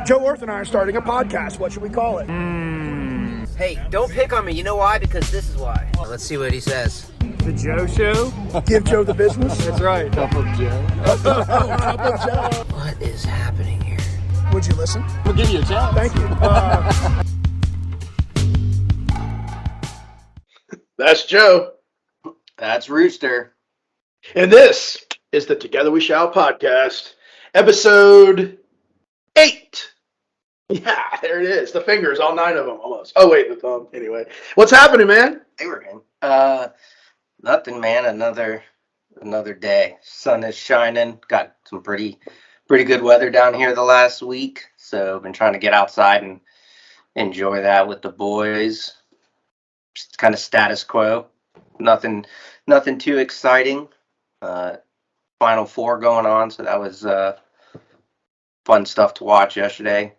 Joe Orth and I are starting a podcast. What should we call it? Hey, don't pick on me. You know why? Because this is why. Let's see what he says. The Joe Show? Give Joe the business? That's right. Cup of Joe. Cup of Joe. What is happening here? Would you listen? We'll give you a chance. Thank you. That's Joe. That's Rooster. And this is the Together We Shall podcast, episode 8. Yeah, there it is. The fingers, all 9 of them almost. Oh, wait, the thumb. Anyway, what's happening, man? Hey, we're in. Nothing, man. Another day. Sun is shining. Got some pretty good weather down here the last week. So I've been trying to get outside and enjoy that with the boys. Just kind of status quo. Nothing too exciting. Final Four going on, so that was fun stuff to watch yesterday.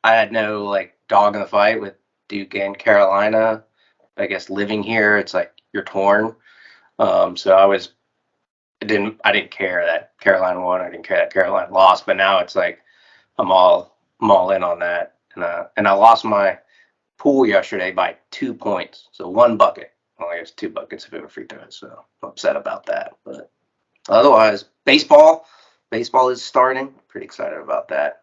I had no dog in the fight with Duke and Carolina. I guess living here, it's like you're torn. So I didn't care that Carolina won. I didn't care that Carolina lost. But now it's like I'm all in on that. And I lost my pool yesterday by 2 points. So 1 bucket. Well, I guess 2 buckets if it were free throws. So I'm upset about that. But otherwise, baseball is starting. Pretty excited about that.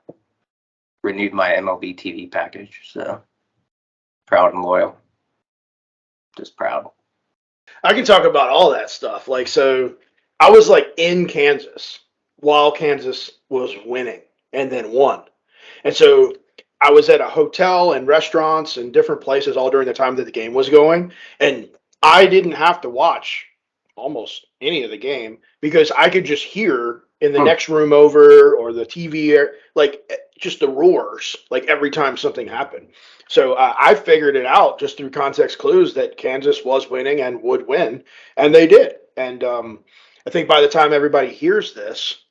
Renewed my MLB TV package. So proud and loyal. Just proud. I can talk about all that stuff. So I was in Kansas while Kansas was winning and then won. And so I was at a hotel and restaurants and different places all during the time that the game was going. And I didn't have to watch almost any of the game because I could just hear in the next room over or the TV, just the roars, every time something happened. So I figured it out just through context clues that Kansas was winning and would win, and they did. And I think by the time everybody hears this,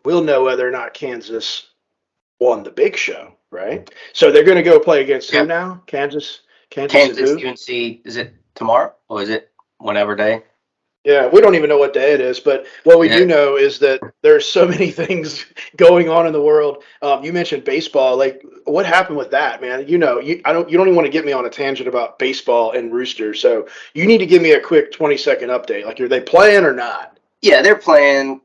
we'll know whether or not Kansas won the big show, right? So they're going to go play against who now? Kansas UNC, is it tomorrow or is it whenever day? Yeah, we don't even know what day it is, but what we do know is that there's so many things going on in the world. You mentioned baseball. What happened with that, man? You don't even want to get me on a tangent about baseball and Rooster. So you need to give me a quick 20-second update. Are they playing or not? Yeah, they're playing.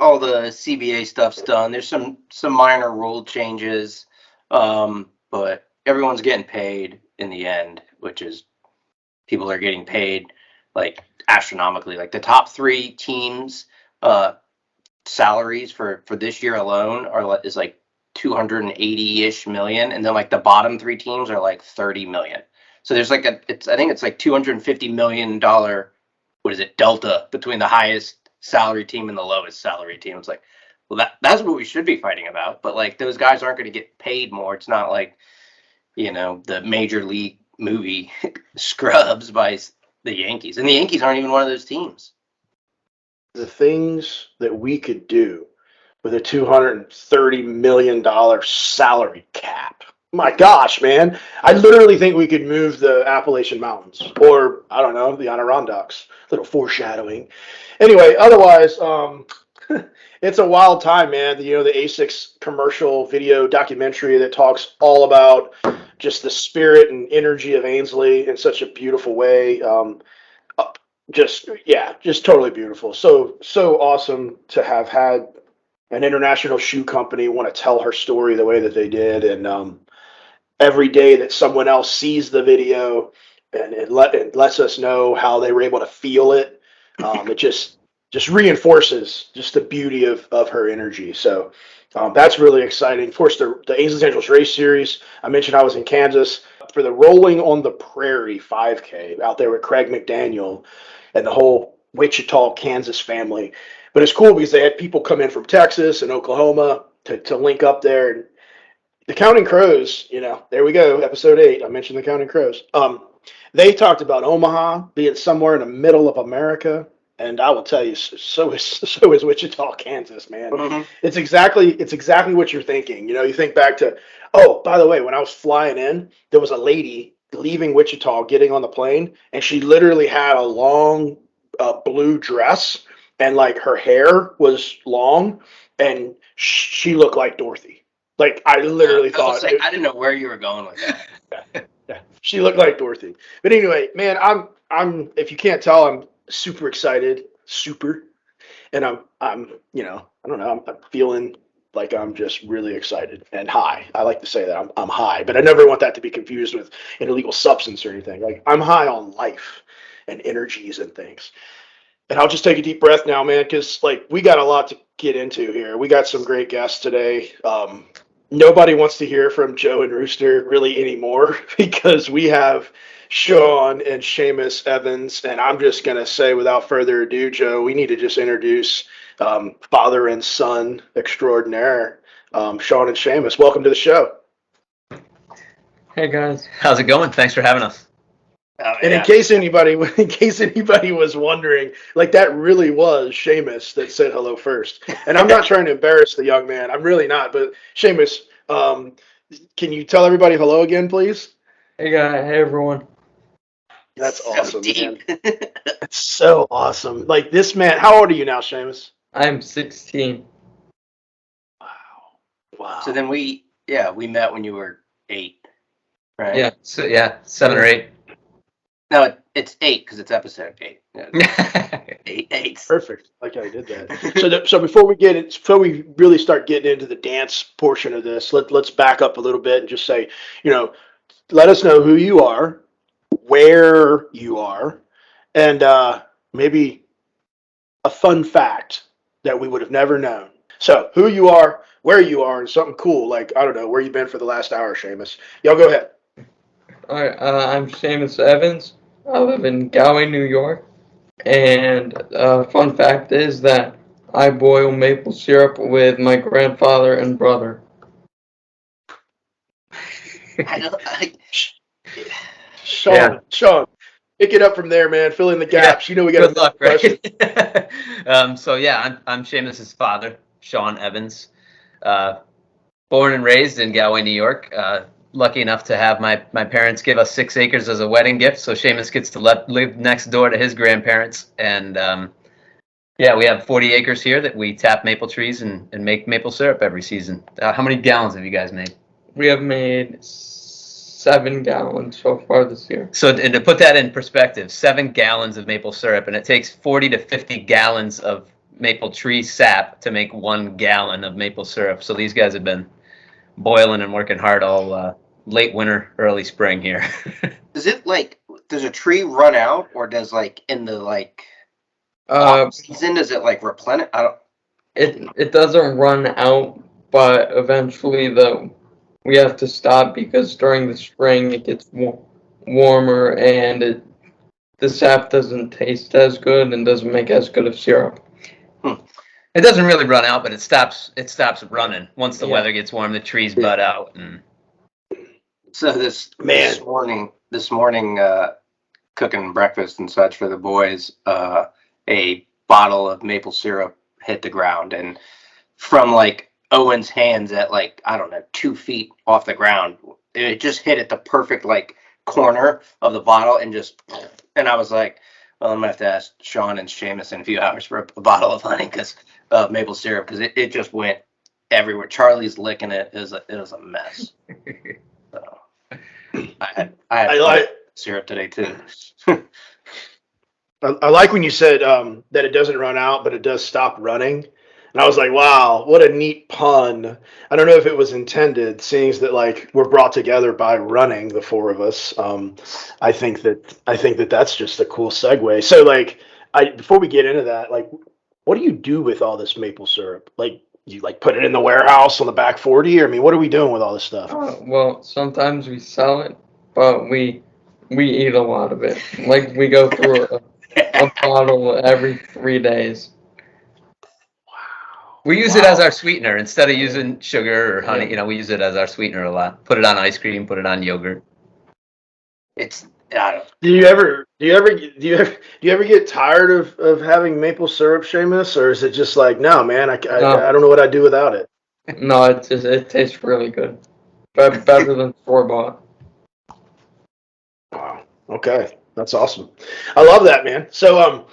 All the CBA stuff's done. There's some minor rule changes, but everyone's getting paid in the end, which is people are getting paid astronomically. The top 3 teams salaries for this year alone is 280-ish million, and then the bottom 3 teams are 30 million. So there's I think it's $250 million delta between the highest salary team and the lowest salary team. It's that's what we should be fighting about, but those guys aren't going to get paid more. It's not the major league movie Scrubs by the Yankees, and the Yankees aren't even one of those teams. The things that we could do with a $230 million salary cap. My gosh, man. I literally think we could move the Appalachian Mountains or, I don't know, the Adirondacks. Little foreshadowing. Anyway, otherwise, it's a wild time, man. The ASICS commercial video documentary that talks all about just the spirit and energy of Ainsley in such a beautiful way. Just totally beautiful. So awesome to have had an international shoe company want to tell her story the way that they did. And every day that someone else sees the video and it lets us know how they were able to feel it, it just reinforces just the beauty of her energy. So that's really exciting. Of course, the Ainsley Angels race series. I mentioned I was in Kansas for the Rolling on the Prairie 5K out there with Craig McDaniel and the whole Wichita, Kansas family. But it's cool because they had people come in from Texas and Oklahoma to link up there. And the Counting Crows, there we go, episode 8. I mentioned the Counting Crows. They talked about Omaha being somewhere in the middle of America. And I will tell you, so is Wichita, Kansas, man. Mm-hmm. It's exactly what you're thinking. You think back to, oh, by the way, when I was flying in, there was a lady leaving Wichita, getting on the plane, and she literally had a long blue dress, and her hair was long, and she looked like Dorothy. Like, I literally I will thought say, I didn't know where you were going with that. yeah, she looked like Dorothy. But anyway, man, I'm if you can't tell, I'm super excited, super, and I'm I don't know, I'm feeling like I'm just really excited and high. I like to say that I'm high, but I never want that to be confused with an illegal substance or anything. Like, I'm high on life and energies and things. And I'll just take a deep breath now, man, because like we got a lot to get into here. We got some great guests today. Nobody wants to hear from Joe and Rooster really anymore because we have Shaun and Shamus Evans. And I'm just going to say, without further ado, Joe, we need to just introduce father and son extraordinaire, Shaun and Shamus. Welcome to the show. Hey guys. How's it going? Thanks for having us. Oh, And yeah. in case anybody was wondering, like, that really was Shamus that said hello first. And I'm not trying to embarrass the young man. I'm really not. But Shamus, can you tell everybody hello again, please? Hey guys. Hey everyone. That's So awesome, deep. man. That's so awesome. Like, this man, how old are you now, Shamus? I'm 16. Wow. So then we met when you were 8, right? Yeah. So 7 or 8. No, it's 8 because it's episode 8. Yeah, 8. Perfect. Like I did that. So before we really start getting into the dance portion of this, let's back up a little bit and just say, let us know who you are, where you are, and maybe a fun fact that we would have never known. So, who you are, where you are, and something cool, like, I don't know, where you been for the last hour, Shamus. Y'all go ahead. Alright, I'm Shamus Evans. I live in Galway, New York. And fun fact is that I boil maple syrup with my grandfather and brother. Shaun, pick it up from there, man. Fill in the gaps. We got Good a luck, question. right? I'm Shamus's father, Shaun Evans. Born and raised in Galway, New York. Lucky enough to have my parents give us 6 acres as a wedding gift, so Shamus gets to live next door to his grandparents. And we have 40 acres here that we tap maple trees and make maple syrup every season. How many gallons have you guys made? We have made 7 gallons so far this year. So, and to put that in perspective, 7 gallons of maple syrup, and it takes 40 to 50 gallons of maple tree sap to make 1 gallon of maple syrup. So these guys have been boiling and working hard all late winter, early spring here. Does a tree run out, or does in the off season does it replenish? I don't. It doesn't run out, but eventually we have to stop because during the spring it gets warmer and the sap doesn't taste as good and doesn't make as good of syrup. It doesn't really run out, but it stops running once the weather gets warm. The trees bud out, and So this morning, cooking breakfast and such for the boys, a bottle of maple syrup hit the ground, and from Owen's hands at I don't know 2 feet off the ground, it just hit at the perfect corner of the bottle and I was like, well, I'm gonna have to ask Shaun and Shamus in a few hours for a bottle of honey maple syrup because it just went everywhere. Charlie's licking it. It was a mess. So I had syrup today too. I like when you said that it doesn't run out, but it does stop running. And I was like, wow, what a neat pun. I don't know if it was intended, seeing that we're brought together by running, the 4 of us. I think that that's just a cool segue. So before we get into that, what do you do with all this maple syrup? You put it in the warehouse on the back 40? Or, I mean, what are we doing with all this stuff? Well, sometimes we sell it, but we eat a lot of it. We go through a bottle every 3 days. we use it as our sweetener instead of using sugar or honey. We use it as our sweetener a lot. Put it on ice cream. Put it on yogurt. Do you ever get tired of having maple syrup, Shamus, or is it just no, man? I don't know what I'd do without it. No, it tastes really good, better than store-bought. Wow. Okay, that's awesome. I love that, man. So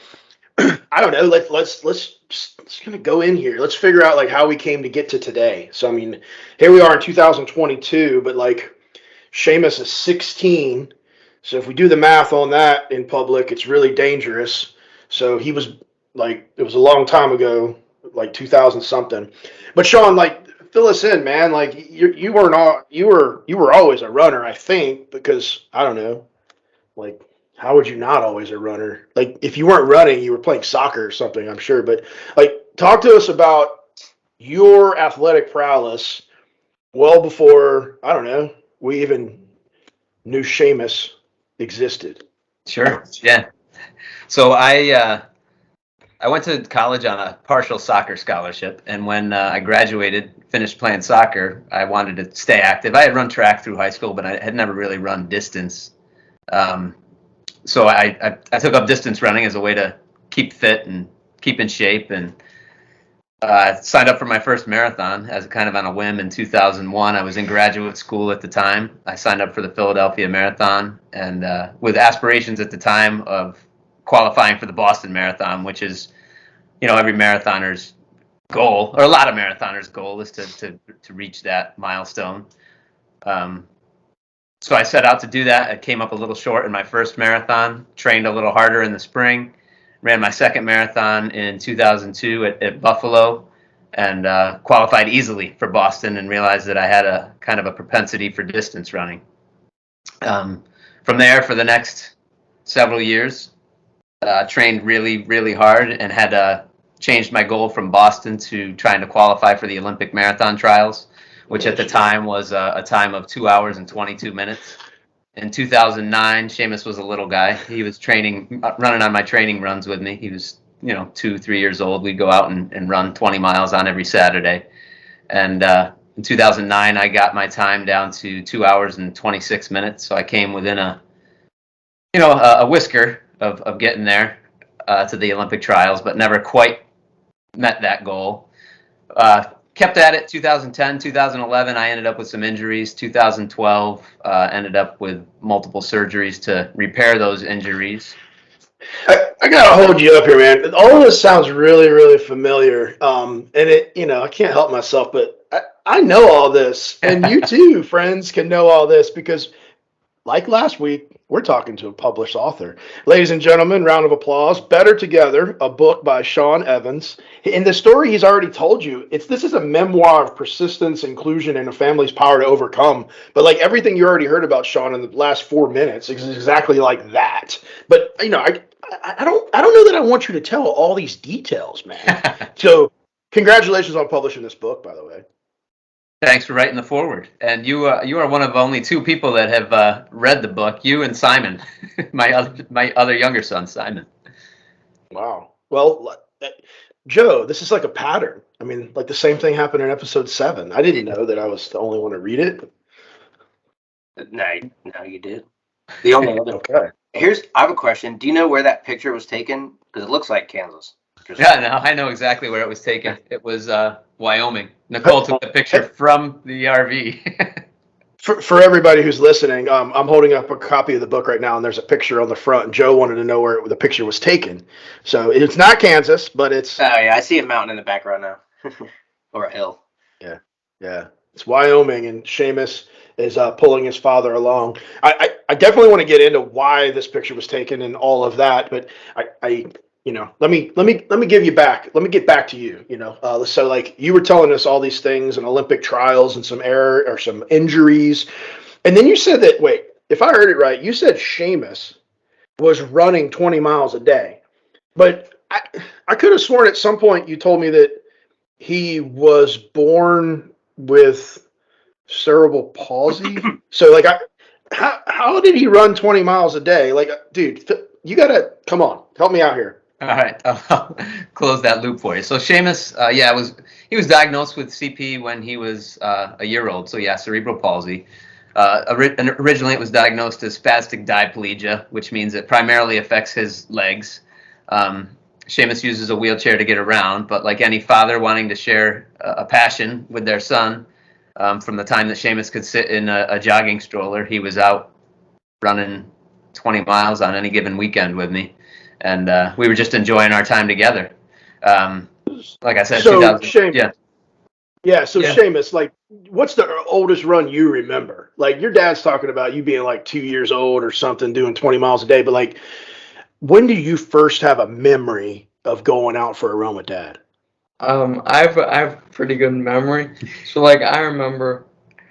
I don't know. Let's just kind of go in here. Let's figure out like how we came to get to today. So I mean, here we are in 2022, but like Shamus is 16. So if we do the math on that in public, it's really dangerous. So he was like, it was a long time ago, like 2000 something. But Shaun, like, fill us in, man. Like you weren't all you were always a runner, I think, because I don't know, like how would you not always a runner? Like if you weren't running, you were playing soccer or something, I'm sure. But like talk to us about your athletic prowess well before, I don't know, we even knew Shamus existed. Sure. Yeah. So I went to college on a partial soccer scholarship, and when I graduated, finished playing soccer, I wanted to stay active. I had run track through high school, but I had never really run distance. So I took up distance running as a way to keep fit and keep in shape, and signed up for my first marathon as kind of on a whim in 2001. I was in graduate school at the time. I signed up for the Philadelphia Marathon, and with aspirations at the time of qualifying for the Boston Marathon, which is, every marathoner's goal, or a lot of marathoners' goal, is to reach that milestone. So I set out to do that. I came up a little short in my first marathon, trained a little harder in the spring, ran my second marathon in 2002 at Buffalo, and qualified easily for Boston, and realized that I had a kind of a propensity for distance running. From there, for the next several years, trained really, really hard, and had changed my goal from Boston to trying to qualify for the Olympic marathon trials, which at the time was a time of 2 hours and 22 minutes. In 2009, Shamus was a little guy. He was running on my training runs with me. He was, 2-3 years old. We'd go out and run 20 miles on every Saturday. And in 2009, I got my time down to 2 hours and 26 minutes. So I came within a whisker of getting there to the Olympic trials, but never quite met that goal. Kept at it. 2010, 2011, I ended up with some injuries. 2012, ended up with multiple surgeries to repair those injuries. I gotta hold you up here, man. All of this sounds really, really familiar. And it, I can't help myself, but I know all this, and you too, friends, can know all this because, like last week, we're talking to a published author. Ladies and gentlemen, round of applause. Better Together, a book by Shaun Evans. In the story he's already told you, this is a memoir of persistence, inclusion, and a family's power to overcome. But like everything you already heard about Shaun in the last 4 minutes is exactly like that. But I don't know that I want you to tell all these details, man. So congratulations on publishing this book, by the way. Thanks for writing the foreword. And you are one of only 2 people that have read the book. You and Simon, my other younger son, Simon. Wow. Well, Joe, this is like a pattern. I mean, like the same thing happened in episode 7. I didn't know that I was the only one to read it. No, you did. The only other. Okay. I have a question. Do you know where that picture was taken? Because it looks like Kansas. Yeah, no, I know exactly where it was taken. It was Wyoming. Nicole took the picture from the RV. For everybody who's listening, I'm holding up a copy of the book right now, and there's a picture on the front. And Joe wanted to know where the picture was taken. So it's not Kansas, but it's. Oh yeah, I see a mountain in the background now, or a hill. Yeah, it's Wyoming, and Shamus is pulling his father along. I definitely want to get into why this picture was taken and all of that, but let me give you back. Let me get back to you. So like you were telling us all these things and Olympic trials and some error or some injuries, and then you said that. Wait, if I heard it right, you said Shamus was running 20 miles a day, but I could have sworn at some point you told me that he was born with cerebral palsy. So like how did he run 20 miles a day? Like, dude, you gotta come on, help me out here. All right, I'll close that loop for you. So Shamus, he was diagnosed with CP when he was a year old. So yeah, cerebral palsy. Originally, it was diagnosed as spastic diplegia, which means it primarily affects his legs. Shamus uses a wheelchair to get around, but like any father wanting to share a passion with their son, from the time that Shamus could sit in a jogging stroller, he was out running 20 miles on any given weekend with me. and we were just enjoying our time together. Like I said, So 2000. Seamus, Yeah. so Yeah. Seamus, like, what's the oldest run you remember? Like, your dad's talking about you being like 2 years old or something, doing 20 miles a day. But like, when do you first have a memory of going out for a run with dad? I have pretty good memory. So like I remember,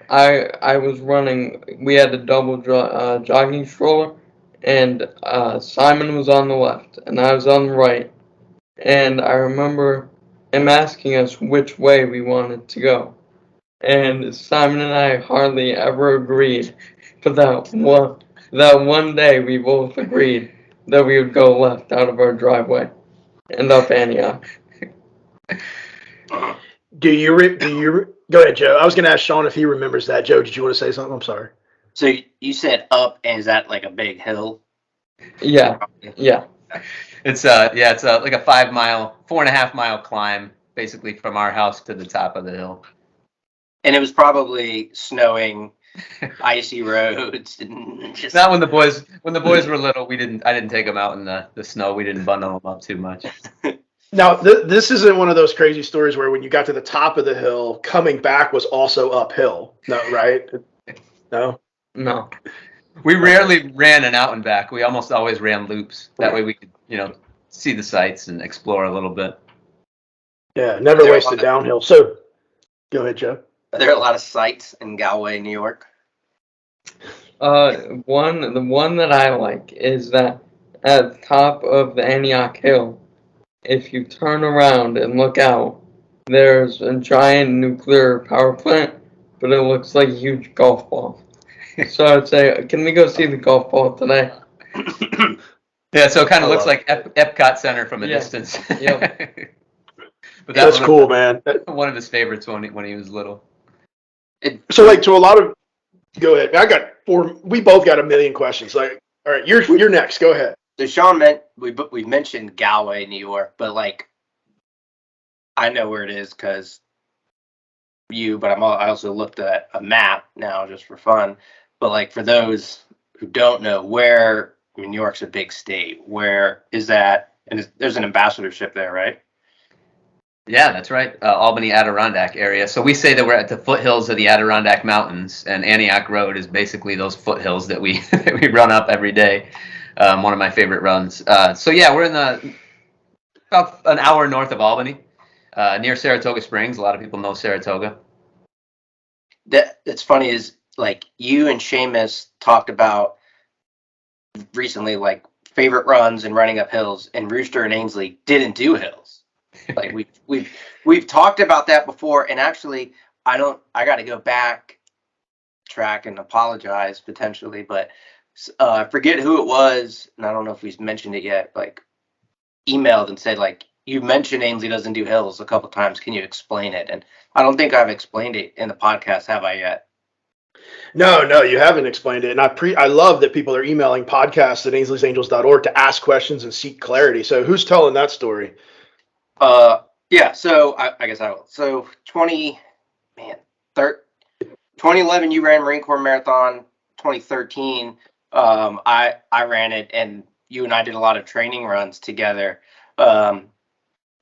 I was running. We had a double jogging stroller, and Simon was on the left, and I was on the right. And I remember him asking us which way we wanted to go. And Simon and I hardly ever agreed, but that one day we both agreed that we would go left out of our driveway and up Antioch. Do you go ahead, Joe? I was going to ask Shaun if he remembers that. Joe, did you want to say something? I'm sorry. So you said up, and is that like a big hill? Yeah, yeah. It's like a 4.5 mile climb, basically from our house to the top of the hill. And it was probably snowing, icy roads, and just Not when the boys were little. I didn't take them out in the snow. We didn't bundle them up too much. Now, this isn't one of those crazy stories where when you got to the top of the hill, coming back was also uphill. No, right? No. No. We rarely ran an out and back. We almost always ran loops. That way we could, see the sights and explore a little bit. Yeah, never There are a wasted lot of- downhill. So, go ahead, Joe. Are there a lot of sites in Galway, New York? The one that I like is that at the top of the Antioch Hill, if you turn around and look out, there's a giant nuclear power plant, but it looks like a huge golf ball. So I'd say, can we go see the golf ball today? Yeah, so it kind I of looks love like Epcot Center from a Yeah. distance. Yep. But That's cool, man. One of his favorites when he was little. So, like, to a lot of, go ahead. I got four. We both got a million questions. Like, all right, you're next. Go ahead. So Shaun we mentioned Galway, New York, but like I know where it is because but I also looked at a map now just for fun. But like for those who don't know, New York's a big state. Where is that? And there's an ambassadorship there, right? Yeah, that's right. Albany Adirondack area. So we say that we're at the foothills of the Adirondack Mountains, and Antioch Road is basically those foothills that we we run up every day. One of my favorite runs. So yeah, we're in about an hour north of Albany, near Saratoga Springs. A lot of people know Saratoga. That's funny is like you and Shamus talked about recently, like favorite runs and running up hills, and Rooster and Ainsley didn't do hills. Like we've talked about that before, and actually I got to go back track and apologize potentially, but I forget who it was, and I don't know if we've mentioned it yet. Like emailed and said like you mentioned Ainsley doesn't do hills a couple times. Can you explain it? And I don't think I've explained it in the podcast, have I yet? No, you haven't explained it. And I love that people are emailing podcasts at ainsleysangels.org to ask questions and seek clarity. So who's telling that story? Yeah, so I guess I will. So 2011 you ran Marine Corps Marathon. 2013 I ran it, and you and I did a lot of training runs together,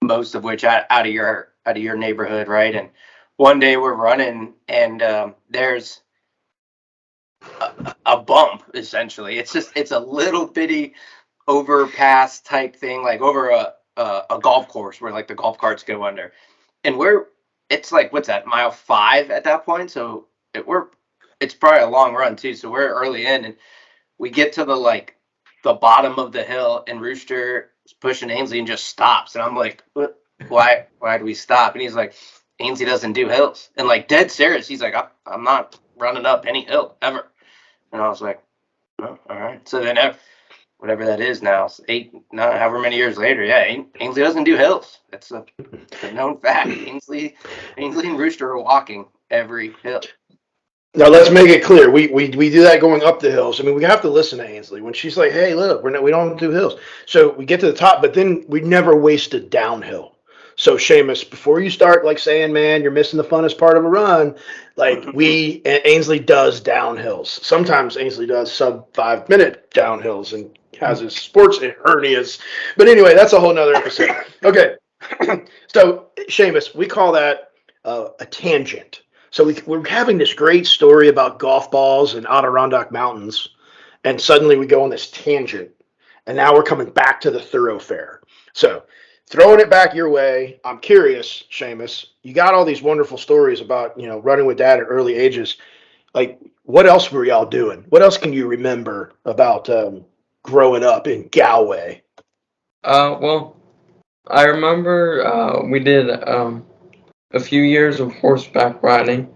most of which out of your neighborhood, right? And one day we're running, and there's a bump. Essentially, it's a little bitty overpass type thing, like over a golf course where like the golf carts go under, and it's like, what's that, mile 5 at that point? So it's probably a long run too. So we're early in, and we get to the bottom of the hill, and Rooster is pushing Ainsley and just stops, and I'm like, what? Why do we stop? And he's like, Ainsley doesn't do hills, and like dead serious, he's like, I'm not running up any hill ever. And I was like, oh, all right. So then whatever that is now, however many years later, yeah, Ainsley doesn't do hills. It's a known fact. Ainsley and Rooster are walking every hill. Now let's make it clear. We do that going up the hills. I mean, we have to listen to Ainsley when she's like, "Hey, look, we don't do hills." So we get to the top, but then we never wasted downhill. So Shamus, before you start like saying, "Man, you're missing the funnest part of a run," like Ainsley does downhills. Sometimes Ainsley does sub 5 minute downhills, and has his sports hernias. But anyway, that's a whole nother episode. Okay. So, Shamus, we call that a tangent. So we're having this great story about golf balls and Adirondack Mountains, and suddenly we go on this tangent, and now we're coming back to the thoroughfare. So, throwing it back your way, I'm curious, Shamus. You got all these wonderful stories about running with dad at early ages. Like, what else were y'all doing? What else can you remember about growing up in Galway? Well, I remember we did a few years of horseback riding.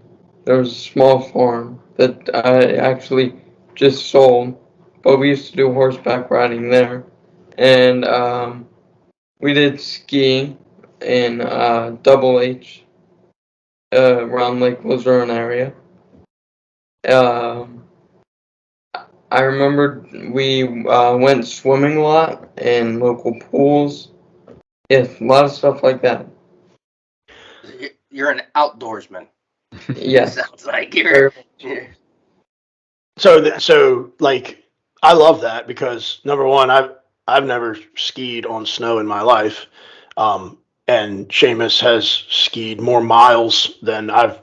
There was a small farm that I actually just sold, but we used to do horseback riding there. And we did skiing in Double H around Lake Luzerne area. Um, I remember we went swimming a lot in local pools. Yes, a lot of stuff like that. You're an outdoorsman. Yes. Sounds like you're. So like, I love that because number one, I've never skied on snow in my life, and Shamus has skied more miles than I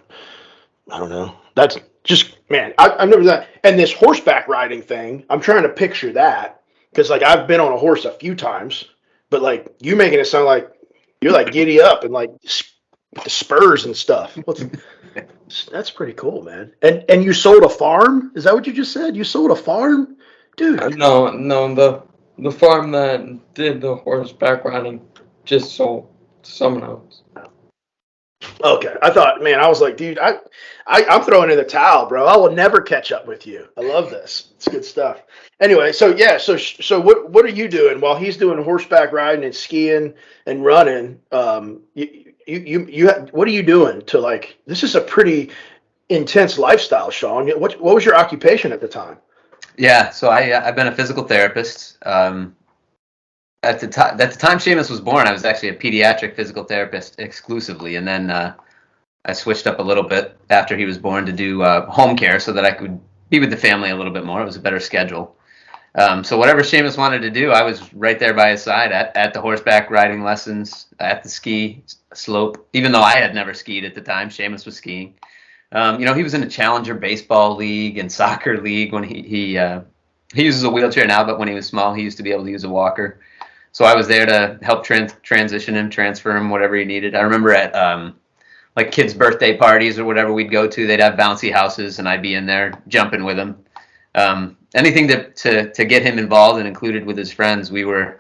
don't know. That's just man. I've never done. And this horseback riding thing, I'm trying to picture that because like I've been on a horse a few times, but like you making it sound like you're like giddy up and like with the spurs and stuff. That's pretty cool, man. And you sold a farm? Is that what you just said? You sold a farm, dude? No, the farm that did the horseback riding just sold to someone else. Okay, I thought, man, I was like, dude, I'm throwing in the towel, bro. I will never catch up with you. I love this. It's good stuff. Anyway, so yeah, so what are you doing while he's doing horseback riding and skiing and running? What are you doing to like? This is a pretty intense lifestyle, Shaun. What was your occupation at the time? Yeah, so I've been a physical therapist. At the time Shamus was born, I was actually a pediatric physical therapist exclusively, and then I switched up a little bit after he was born to do home care so that I could be with the family a little bit more. It was a better schedule. So whatever Shamus wanted to do, I was right there by his side at the horseback riding lessons, at the ski slope. Even though I had never skied at the time, Shamus was skiing. He was in a challenger baseball league and soccer league when he uses a wheelchair now, but when he was small, he used to be able to use a walker. So I was there to help transition him, transfer him, whatever he needed. I remember at like kids' birthday parties or whatever we'd go to, they'd have bouncy houses, and I'd be in there jumping with him. Anything to get him involved and included with his friends, we were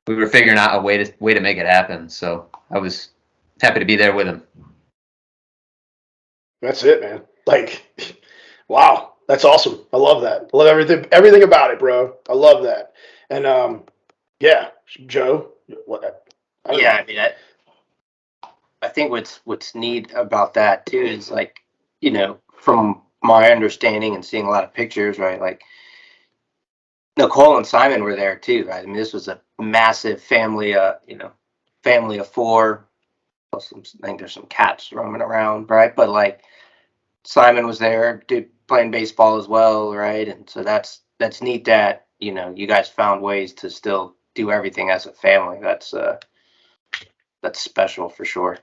figuring out a way to make it happen. So I was happy to be there with him. That's it, man. Like, wow, that's awesome. I love that. I love everything about it, bro. I love that. And yeah, Joe. What? Yeah, I mean, I think what's neat about that too is like, from my understanding and seeing a lot of pictures, right? Like Nicole and Simon were there too, right? I mean, this was a massive family, family of four. Plus, I think there's some cats roaming around, right? But like Simon was there, playing baseball as well, right? And so that's neat that you guys found ways to still do everything as a family. That's special for sure.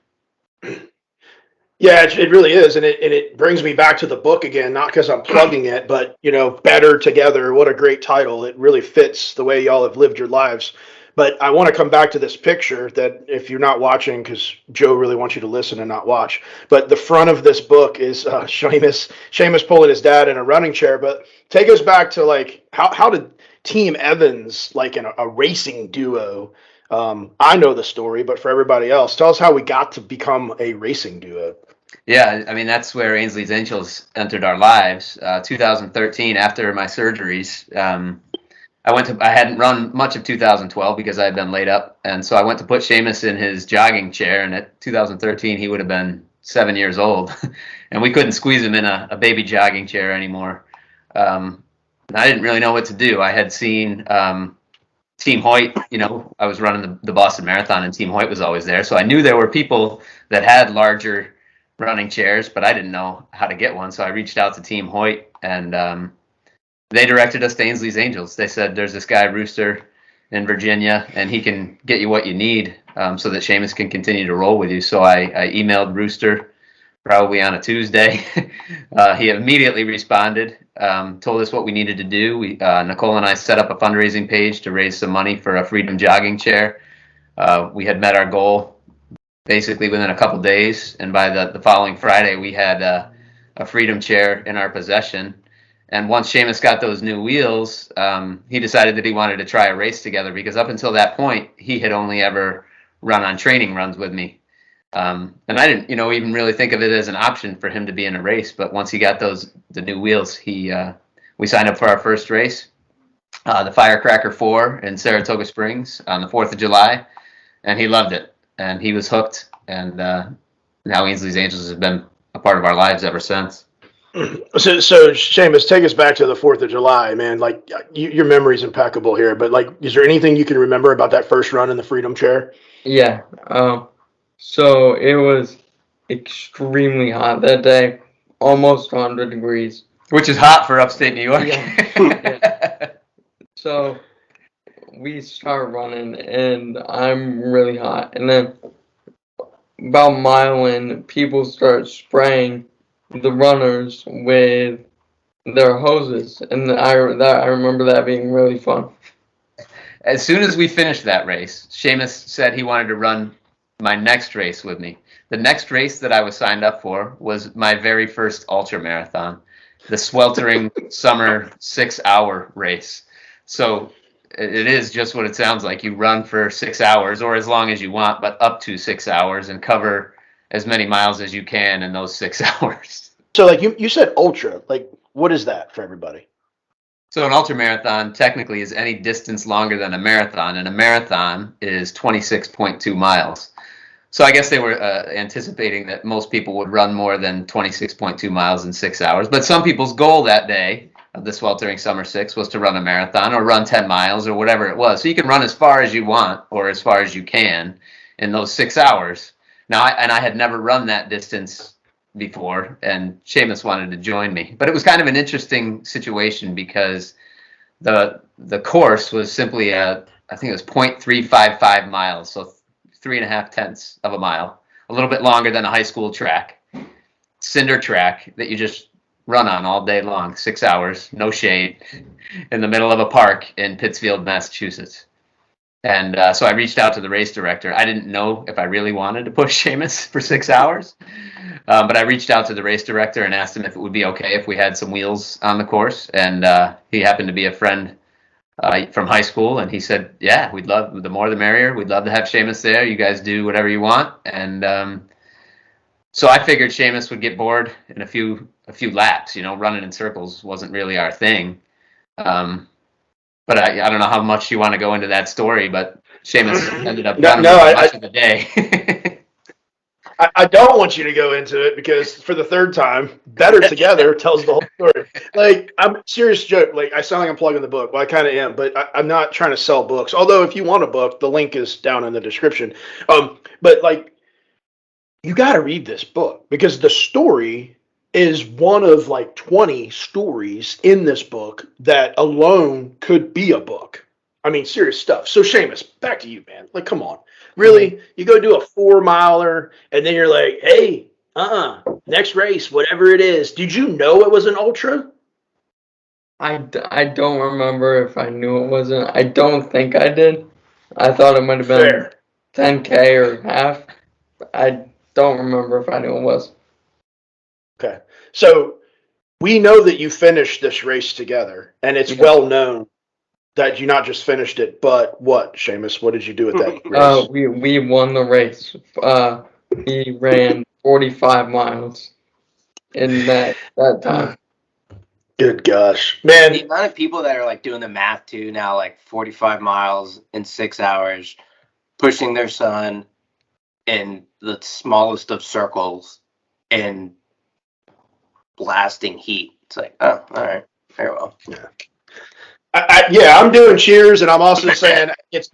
Yeah, it really is, and it brings me back to the book again. Not because I'm plugging it, but Better Together. What a great title! It really fits the way y'all have lived your lives. But I want to come back to this picture that if you're not watching, because Joe really wants you to listen and not watch. But the front of this book is Shamus pulling his dad in a running chair. But take us back to like how did Team Evans, like in a racing duo? I know the story, but for everybody else, tell us how we got to become a racing duo. Yeah, I mean, that's where Ainsley's Angels entered our lives. 2013, after my surgeries, I hadn't run much of 2012 because I had been laid up. And so I went to put Shamus in his jogging chair. And at 2013, he would have been 7 years old. And we couldn't squeeze him in a baby jogging chair anymore. And I didn't really know what to do. I had seen Team Hoyt, I was running the Boston Marathon, and Team Hoyt was always there. So I knew there were people that had larger running chairs, but I didn't know how to get one. So I reached out to Team Hoyt, and they directed us to Ainsley's Angels. They said there's this guy Rooster in Virginia, and he can get you what you need, so that Shamus can continue to roll with you. So I emailed Rooster probably on a Tuesday. He immediately responded, told us what we needed to do. Nicole and I set up a fundraising page to raise some money for a Freedom jogging chair. We had met our goal basically within a couple days, and by the following Friday, we had a Freedom chair in our possession. And once Shamus got those new wheels, he decided that he wanted to try a race together, because up until that point, he had only ever run on training runs with me. And I didn't, even really think of it as an option for him to be in a race. But once he got the new wheels, we signed up for our first race, the Firecracker 4 in Saratoga Springs on the 4th of July, and he loved it, and he was hooked. And now Ainsley's Angels has been a part of our lives ever since. So Shamus, take us back to the 4th of July, man. Like, your memory's impeccable here, but like, is there anything you can remember about that first run in the Freedom chair? Yeah. So it was extremely hot that day, almost 100 degrees. Which is hot for upstate New York. Yeah. So we start running, and I'm really hot. And then about a mile in, people start spraying the runners with their hoses, and I remember that being really fun. As soon as we finished that race, Shamus said he wanted to run my next race with me. The next race that I was signed up for was my very first ultra marathon, the sweltering summer 6-hour race. So it is just what it sounds like. You run for 6 hours, or as long as you want, but up to 6 hours, and cover as many miles as you can in those 6 hours. So like you said ultra, like what is that for everybody? So an ultra marathon technically is any distance longer than a marathon, and a marathon is 26.2 miles. So I guess they were anticipating that most people would run more than 26.2 miles in 6 hours. But some people's goal that day of the sweltering summer 6 was to run a marathon or run 10 miles or whatever it was. So you can run as far as you want or as far as you can in those 6 hours. Now, I had never run that distance before, and Shamus wanted to join me. But it was kind of an interesting situation, because the course was simply I think it was 0.355 miles, so 3.5 tenths of a mile, a little bit longer than a high school track, cinder track that you just run on all day long, 6 hours, no shade, in the middle of a park in Pittsfield, Massachusetts. And so I reached out to the race director. I didn't know if I really wanted to push Shamus for 6 hours, but I reached out to the race director and asked him if it would be okay if we had some wheels on the course. And he happened to be a friend from high school, and he said, yeah, we'd love, the more the merrier. We'd love to have Shamus there. You guys do whatever you want. And so I figured Shamus would get bored in a few laps. Running in circles wasn't really our thing. But I don't know how much you want to go into that story, but Shamus ended up running much of the day. I don't want you to go into it, because for the third time, Better Together tells the whole story. Like, I'm serious joke. Like, I sound like I'm plugging the book. Well, I kind of am, but I'm not trying to sell books. Although, if you want a book, the link is down in the description. But like, you got to read this book, because the story is one of like 20 stories in this book that alone could be a book. I mean, serious stuff. So Shamus, back to you, man. Like, come on. Really? You go do a 4-miler, and then you're like, hey, next race, whatever it is. Did you know it was an ultra? I don't remember if I knew it wasn't. I don't think I did. I thought it might have been Fair. 10K or half. I don't remember if I knew it was. Okay. So we know that you finished this race together, and it's well known that you not just finished it, but what, Shamus? What did you do with that race? We won the race. We ran 45 miles in that time. Good gosh, man! The amount of people that are like doing the math too now, like 45 miles in 6 hours, pushing their son in the smallest of circles in blasting heat. It's like, oh, all right, very well. Yeah. I'm doing cheers, and I'm also saying it's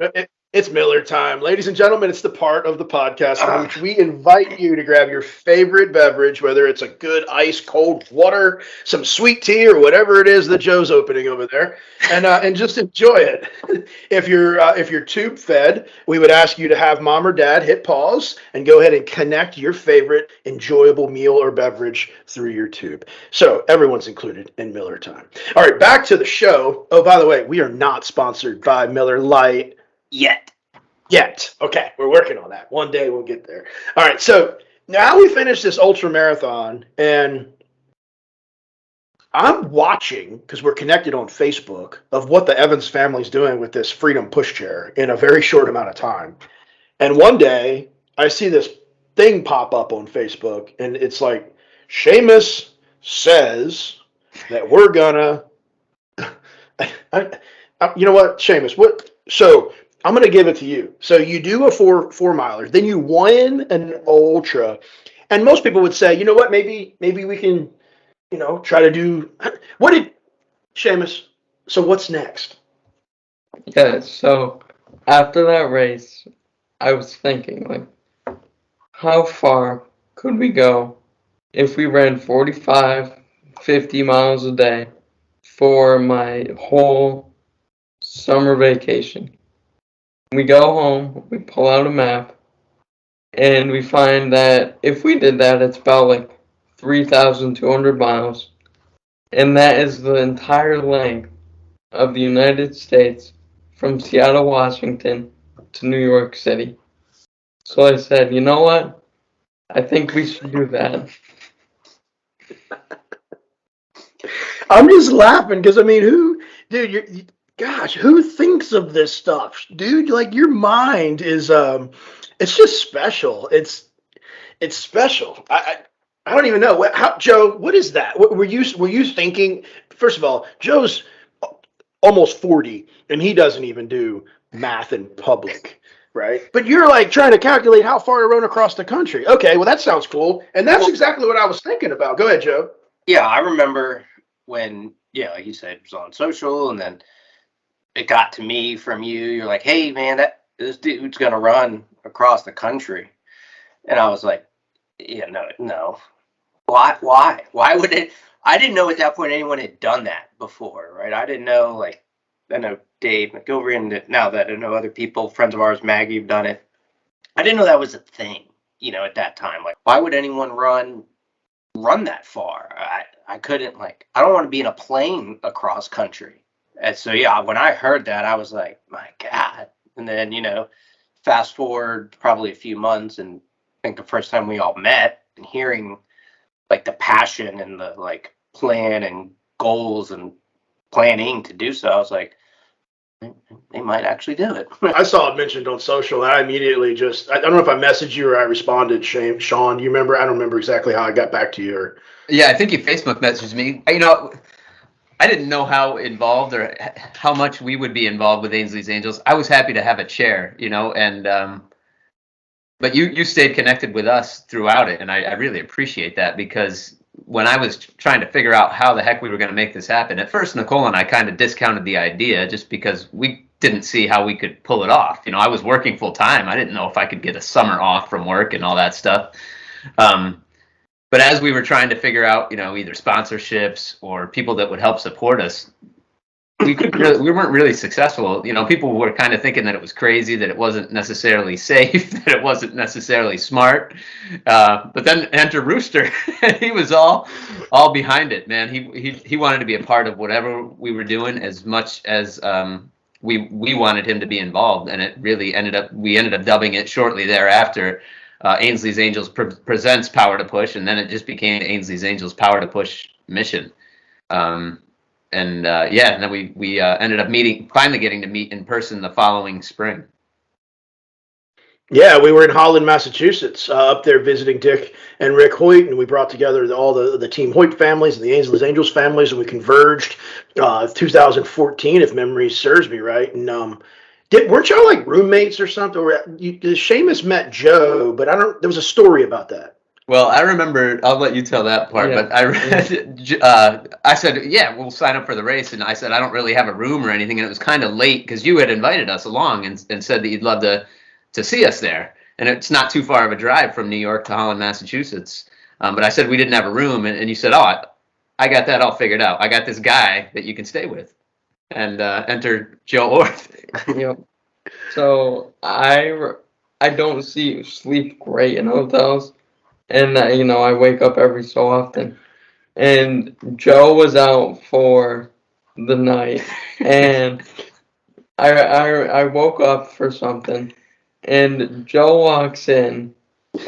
It's Miller time. Ladies and gentlemen, it's the part of the podcast in which we invite you to grab your favorite beverage, whether it's a good ice cold water, some sweet tea, or whatever it is that Joe's opening over there, and just enjoy it. If you're tube fed, we would ask you to have mom or dad hit pause and go ahead and connect your favorite enjoyable meal or beverage through your tube. So everyone's included in Miller time. All right, back to the show. Oh, by the way, we are not sponsored by Miller Lite yet. Okay, we're working on that. One day we'll get there. All right, so now we finished this ultra marathon, and I'm watching, because we're connected on Facebook, of what the Evans family's doing with this Freedom pushchair in a very short amount of time. And one day I see this thing pop up on Facebook, and it's like, Shamus says that we're gonna you know what, Shamus, so I'm going to give it to you. So you do a four miler, then you win an ultra, and most people would say, you know what, maybe we can, try to do. What did Shamus? So what's next? Yeah, so after that race, I was thinking, like, how far could we go if we ran 45, 50 miles a day for my whole summer vacation? We go home, we pull out a map, and we find that if we did that, it's about like 3,200 miles. And that is the entire length of the United States from Seattle, Washington to New York City. So I said, you know what? I think we should do that. I'm just laughing because, I mean, who thinks of this stuff, dude? Like, your mind is, it's just special. It's special. I don't even know Joe. What is that? Were you thinking? First of all, Joe's almost 40, and he doesn't even do math in public, right? But you're like trying to calculate how far to run across the country. Okay, well that sounds cool, and that's exactly what I was thinking about. Go ahead, Joe. Yeah, I remember when, like you said, it was on social, and then it got to me from you. You're like, hey, man, this dude's going to run across the country. And I was like, yeah, no. Why? Why would it? I didn't know at that point anyone had done that before, right? I didn't know, like, I know Dave McGilvery, now that I know other people, friends of ours, Maggie, have done it. I didn't know that was a thing, at that time. Like, why would anyone run that far? I couldn't, like, I don't want to be in a plane across country. And so, yeah, when I heard that, I was like, my God. And then, fast forward probably a few months, and I think the first time we all met and hearing, like, the passion and the, like, plan and goals and planning to do so, I was like, they might actually do it. I saw it mentioned on social, and I immediately I don't know if I messaged you or I responded. Shaun, do you remember? I don't remember exactly how I got back to you. Yeah, I think you Facebook messaged me. I didn't know how involved or how much we would be involved with Ainsley's Angels. I was happy to have a chair, and but you stayed connected with us throughout it, and I really appreciate that, because when I was trying to figure out how the heck we were going to make this happen, at first Nicole and I kind of discounted the idea just because we didn't see how we could pull it off. I was working full time. I didn't know if I could get a summer off from work and all that stuff. But as we were trying to figure out, either sponsorships or people that would help support us, we weren't really successful. People were kind of thinking that it was crazy, that it wasn't necessarily safe, that it wasn't necessarily smart. But then enter Rooster, he was all behind it, man. He wanted to be a part of whatever we were doing as much as we wanted him to be involved, and it really we ended up dubbing it shortly thereafter Ainsley's Angels presents Power to Push, and then it just became Ainsley's Angels Power to Push mission. And then we ended up finally getting to meet in person the following spring. Yeah, we were in Holland, Massachusetts, up there visiting Dick and Rick Hoyt, and we brought together all the Team Hoyt families and the Ainsley's Angels families, and we converged 2014, if memory serves me right. And weren't y'all like roommates or something? Or Shamus met Joe, but there was a story about that. Well, I remember. I'll let you tell that part. Yeah. But I said, "Yeah, we'll sign up for the race." And I said, "I don't really have a room or anything." And it was kind of late because you had invited us along and said that you'd love to see us there. And it's not too far of a drive from New York to Holland, Massachusetts. But I said we didn't have a room, and you said, "Oh, I got that all figured out. I got this guy that you can stay with." And enter Joe Orth. Yep. So I don't sleep great in hotels, and I wake up every so often. And Joe was out for the night, and I woke up for something, and Joe walks in,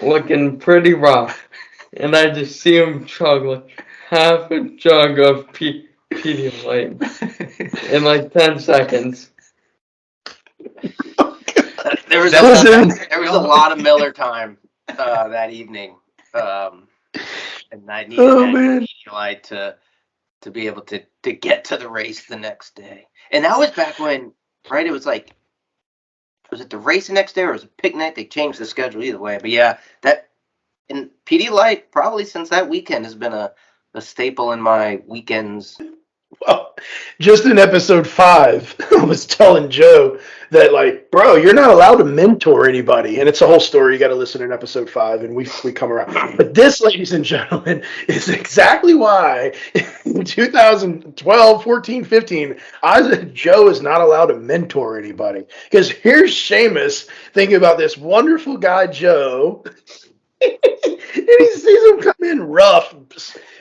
looking pretty rough, and I just see him chug like half a jug of Pedialyte in like 10 seconds. There was a lot of Miller time that evening, and I needed that Pedialyte to be able to get to the race the next day. And that was back when, right? It was like, was it the race the next day or was it a picnic? They changed the schedule either way. But yeah, and Pedialyte probably since that weekend has been a staple in my weekends. Well, just in episode 5, I was telling Joe that, like, bro, you're not allowed to mentor anybody. And it's a whole story. You got to listen in episode 5, and we come around. But this, ladies and gentlemen, is exactly why in 2012, 14, 15, I said Joe is not allowed to mentor anybody. Because here's Shamus thinking about this wonderful guy, Joe. And he sees him come in rough.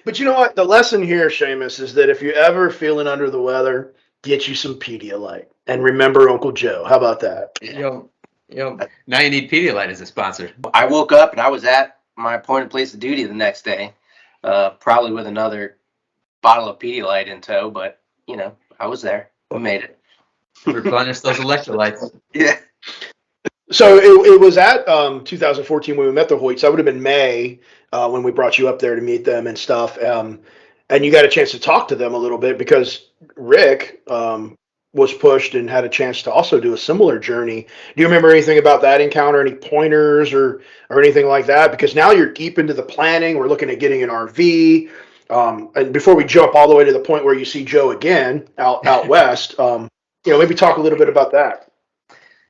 But you know what? The lesson here, Shamus, is that if you're ever feeling under the weather, get you some Pedialyte. And remember Uncle Joe. How about that? Yep. Now you need Pedialyte as a sponsor. I woke up and I was at my appointed place of duty the next day, probably with another bottle of Pedialyte in tow, but, I was there. I made it. Replenish those electrolytes. Yeah. So it was at 2014 when we met the Hoyts. That would have been May when we brought you up there to meet them and stuff. And you got a chance to talk to them a little bit because Rick was pushed and had a chance to also do a similar journey. Do you remember anything about that encounter? Any pointers or anything like that? Because now you're deep into the planning. We're looking at getting an RV. And before we jump all the way to the point where you see Joe again out west, maybe talk a little bit about that.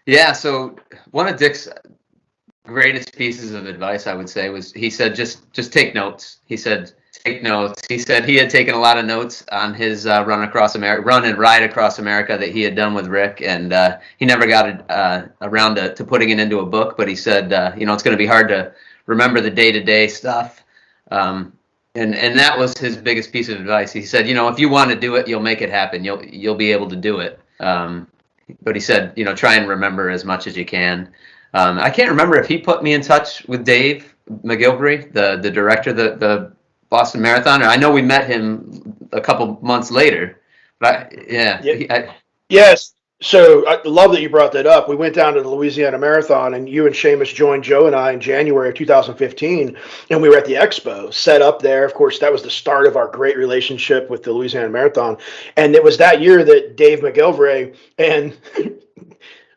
Yeah, so one of Dick's greatest pieces of advice, I would say, was he said, just take notes. He said, take notes. He said he had taken a lot of notes on his run and ride across America that he had done with Rick, and he never got around to putting it into a book, but he said, it's going to be hard to remember the day-to-day stuff. And that was his biggest piece of advice. He said, if you want to do it, you'll make it happen. You'll be able to do it. But he said, try and remember as much as you can. I can't remember if he put me in touch with Dave McGilvery, the director, the Boston Marathon. I know we met him a couple months later. But Yes. So I love that you brought that up. We went down to the Louisiana Marathon, and you and Shamus joined Joe and I in January of 2015, and we were at the expo set up there. Of course, that was the start of our great relationship with the Louisiana Marathon. And it was that year that Dave McGilvery and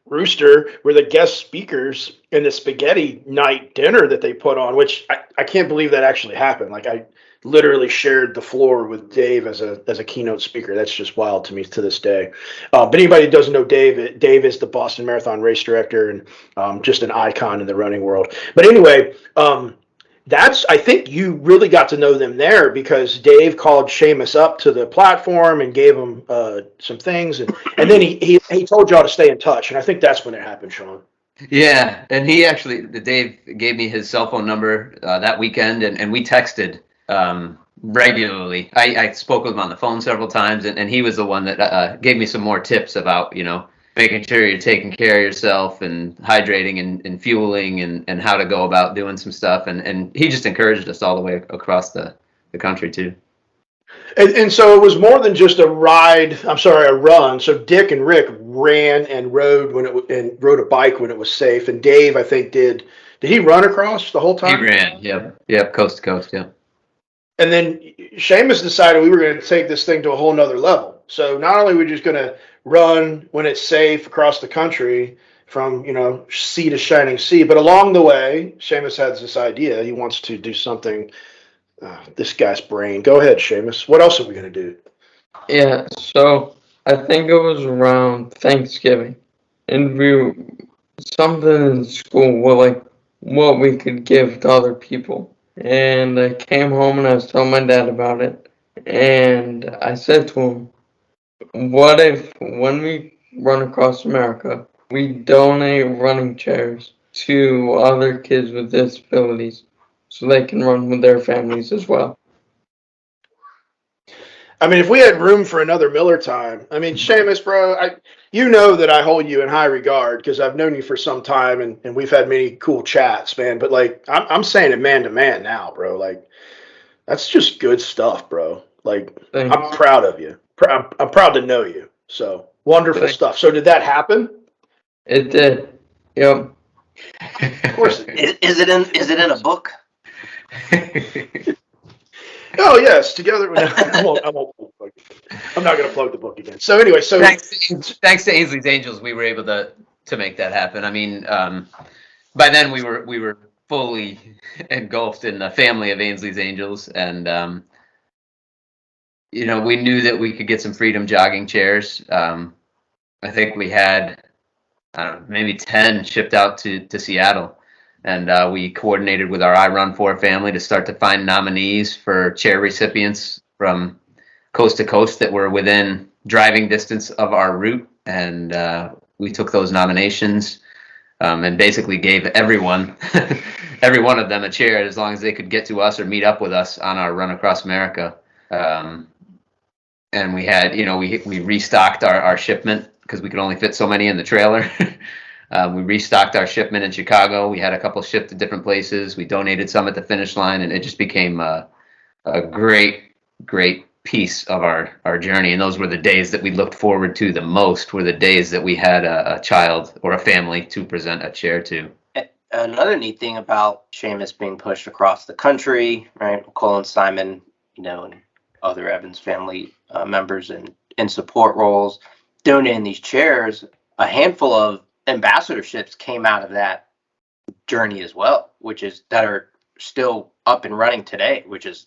Rooster were the guest speakers in the spaghetti night dinner that they put on, which I can't believe that actually happened. Like, I literally shared the floor with Dave as a keynote speaker. That's just wild to me to this day. But anybody who doesn't know Dave is the Boston Marathon race director and just an icon in the running world. But anyway, I think you really got to know them there because Dave called Shamus up to the platform and gave him some things. And then he told y'all to stay in touch. And I think that's when it happened, Shaun. Yeah, and Dave gave me his cell phone number that weekend, and we texted regularly. I spoke with him on the phone several times, and he was the one that gave me some more tips about, making sure you're taking care of yourself and hydrating and fueling and how to go about doing some stuff. And he just encouraged us all the way across the country, too. And so it was more than just a run. So Dick and Rick ran and rode rode a bike when it was safe. And Dave, I think, did he run across the whole time? He ran, yep, coast to coast, yeah. And then Shamus decided we were going to take this thing to a whole nother level. So not only are we just going to run when it's safe across the country from, sea to shining sea. But along the way, Shamus has this idea. He wants to do something. This guy's brain. Go ahead, Shamus. What else are we going to do? Yeah, so I think it was around Thanksgiving, and something in school like what we could give to other people. And I came home and I was telling my dad about it, and I said to him, what if when we run across America, we donate running chairs to other kids with disabilities so they can run with their families as well? I mean, if we had room for another Miller time, I mean, Shamus, bro, you know that I hold you in high regard because I've known you for some time and we've had many cool chats, man. But like, I'm saying it man to man now, bro. Like, that's just good stuff, bro. Like, Thanks. I'm proud of you. I'm proud to know you. So wonderful stuff. So did that happen? It did. Yep. Of course it did. Is it in a book? Oh yes, together. I won't. I'm not going to plug the book again. So anyway, thanks to Ainsley's Angels, we were able to make that happen. I mean, by then we were fully engulfed in the family of Ainsley's Angels, and we knew that we could get some Freedom jogging chairs. I think we had maybe 10 shipped out to Seattle. And we coordinated with our I Run 4 family to start to find nominees for chair recipients from coast to coast that were within driving distance of our route. And we took those nominations and basically gave every one of them a chair as long as they could get to us or meet up with us on our run across America. And we had, we restocked our shipment because we could only fit so many in the trailer. We restocked our shipment in Chicago. We had a couple shipped to different places. We donated some at the finish line, and it just became a great, great piece of our journey. And those were the days that we looked forward to the most, were the days that we had a child or a family to present a chair to. Another neat thing about Shamus being pushed across the country, right? Colin Simon, and other Evans family members in support roles, donating these chairs, a handful of ambassadorships came out of that journey as well, that are still up and running today, which is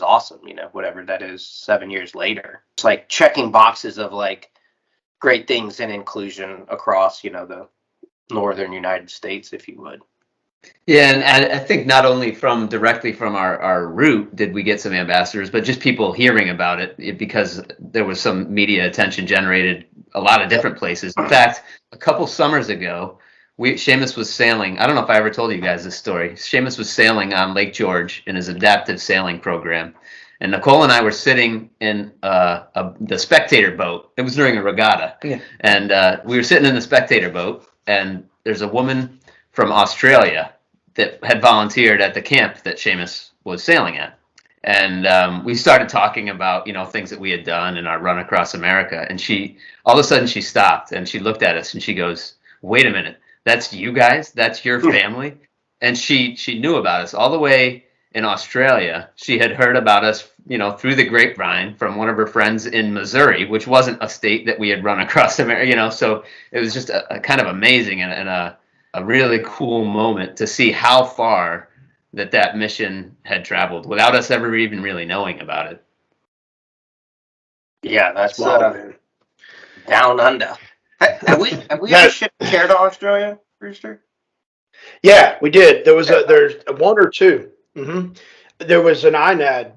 awesome, whatever that is 7 years later. It's like checking boxes of like great things in inclusion across, the northern United States, if you would. Yeah, and I think not only directly from our route did we get some ambassadors, but just people hearing about it because there was some media attention generated a lot of different places. In fact, a couple summers ago, Shamus was sailing. I don't know if I ever told you guys this story. Shamus was sailing on Lake George in his adaptive sailing program. And Nicole and I were sitting in the spectator boat. It was during a regatta. Yeah. And we were sitting in the spectator boat, and there's a woman from Australia that had volunteered at the camp that Shamus was sailing at. And we started talking about, things that we had done in our run across America. And all of a sudden she stopped and she looked at us and she goes, "Wait a minute, that's you guys? That's your family?" And she knew about us all the way in Australia. She had heard about us, through the grapevine from one of her friends in Missouri, which wasn't a state that we had run across America, so it was just a kind of amazing and a really cool moment to see how far that mission had traveled without us ever even really knowing about it. Yeah, that's wild, down under. Have we ever shipped a chair to Australia, Rooster? Yeah, we did. There's one or two. Mm-hmm. There was an INAD,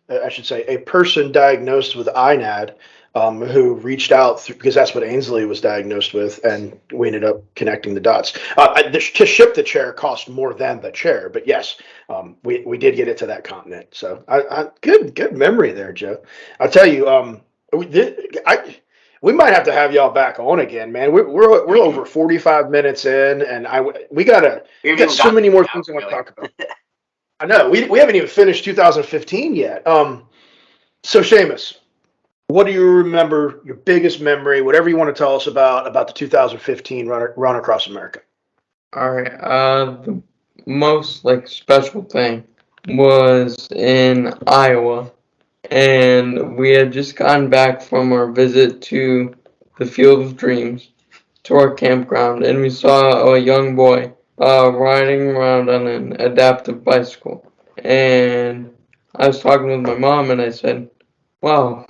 I should say, a person diagnosed with INAD who reached out because that's what Ainsley was diagnosed with, and we ended up connecting the dots. To ship the chair cost more than the chair, but yes, we did get it to that continent. So good memory there, Joe. I'll tell you, we might have to have y'all back on again, man. We're over 45 minutes in, and we got so many more things I want to talk about. I know we haven't even finished 2015 yet. So Shamus, what do you remember, your biggest memory, whatever you want to tell us about the 2015 run across America? All right. The most special thing was in Iowa, and we had just gotten back from our visit to the Field of Dreams, to our campground, and we saw a young boy riding around on an adaptive bicycle. And I was talking with my mom, and I said, wow,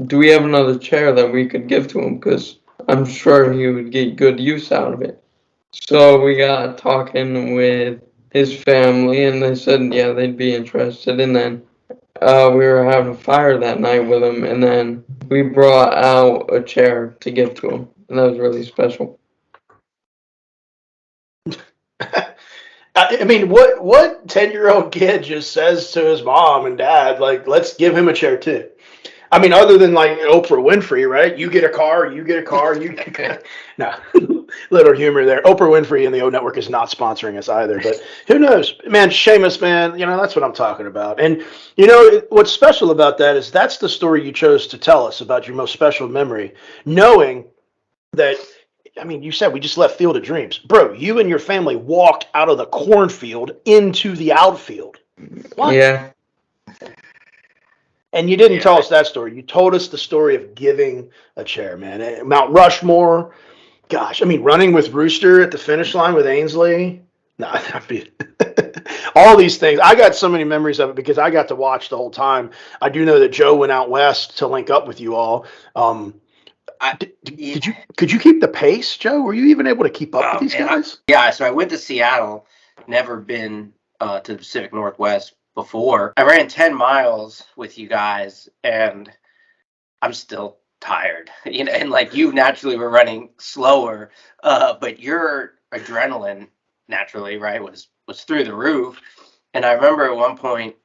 do we have another chair that we could give to him? Because I'm sure he would get good use out of it. So we got talking with his family, and they said, yeah, they'd be interested. And then we were having a fire that night with him, and then we brought out a chair to give to him, and that was really special. I mean, what 10-year-old kid just says to his mom and dad, like, let's give him a chair too? I mean, other than like Oprah Winfrey, right? You get a car, you get a car, you get no, little humor there. Oprah Winfrey and the O Network is not sponsoring us either, but who knows? Man, Shamus, man, that's what I'm talking about. And what's special about that is that's the story you chose to tell us about your most special memory, knowing that. I mean, you said we just left Field of Dreams. Bro, you and your family walked out of the cornfield into the outfield. What? Yeah. And you didn't tell us that story. You told us the story of giving a chair, man. Mount Rushmore. Gosh, I mean, running with Rooster at the finish line with Ainsley. No, that'd be all these things. I got so many memories of it because I got to watch the whole time. I do know that Joe went out west to link up with you all. Could you keep the pace, Joe? Were you even able to keep up with these guys? Yeah, so I went to Seattle, never been to the Pacific Northwest before. I ran 10 miles with you guys, and I'm still tired. And like you naturally were running slower, but your adrenaline naturally, right, was through the roof. And I remember at one point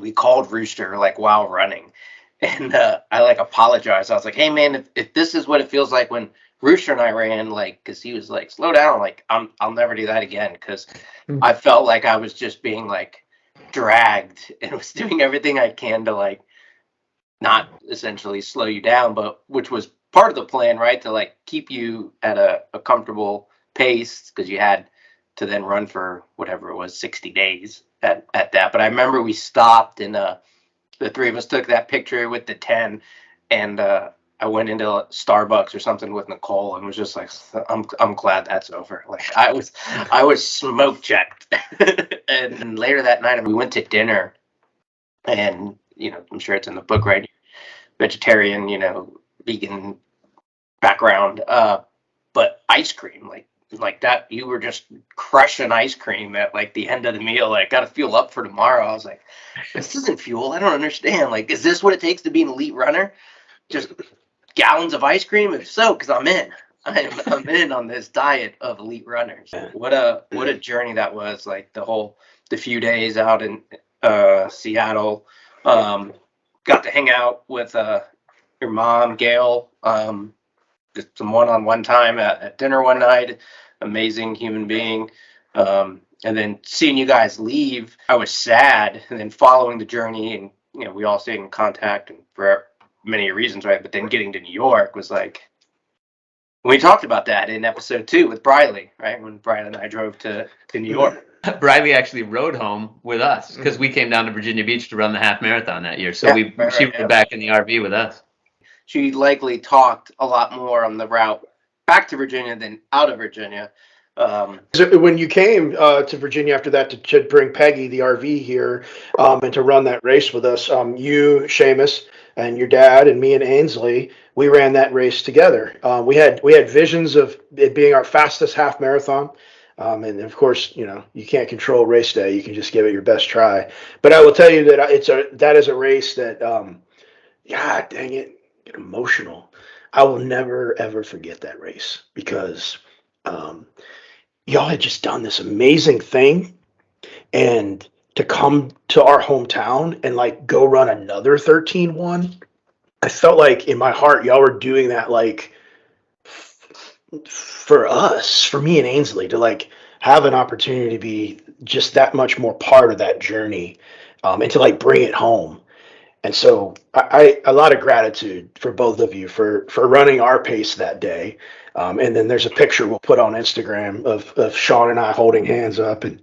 we called Rooster like while running. And I like apologized. I was like, "Hey man, if this is what it feels like when Rooster and I ran, like, because he was like, slow down, like I'll never do that again." Because I felt like I was just being like dragged and was doing everything I can to like not essentially slow you down, but which was part of the plan, right? To like keep you at a comfortable pace because you had to then run for whatever it was, 60 days at that. But I remember we stopped and the three of us took that picture with the 10, and I went into Starbucks or something with Nicole and was just like, I'm glad that's over. Like I was smoke checked. And later that night we went to dinner, and I'm sure it's in the book, right? Vegetarian, vegan background, but ice cream, like that, you were just crushing ice cream at like the end of the meal. Like, gotta fuel up for tomorrow. I was like, this isn't fuel. I don't understand. Like, is this what it takes to be an elite runner? Just gallons of ice cream? If so, because I'm in on this diet of elite runners. What a journey that was. Like the few days out in Seattle. Got to hang out with your mom, Gail. Just some one-on-one time at dinner one night. Amazing human being. And then seeing you guys leave, I was sad. And then following the journey, and we all stayed in contact and for many reasons, right? But then getting to New York was like, we talked about that in episode 2 with Briley, right? When Briley and I drove to New York. Briley actually rode home with us because we came down to Virginia Beach to run the half marathon that year. So she rode back in the RV with us. She likely talked a lot more on the route back to Virginia than out of Virginia. When you came to Virginia after that to bring Peggy, the RV, here and to run that race with us, you, Shamus, and your dad, and me and Ainsley, we ran that race together. We had visions of it being our fastest half marathon. And of course, you can't control race day. You can just give it your best try. But I will tell you that that is a race that, God dang it, get emotional. I will never, ever forget that race because y'all had just done this amazing thing. And to come to our hometown and like go run another 13-1, I felt like in my heart, y'all were doing that like for us, for me and Ainsley, to like have an opportunity to be just that much more part of that journey and to like bring it home. And so I a lot of gratitude for both of you for running our pace that day. And then there's a picture we'll put on Instagram of Shaun and I holding hands up and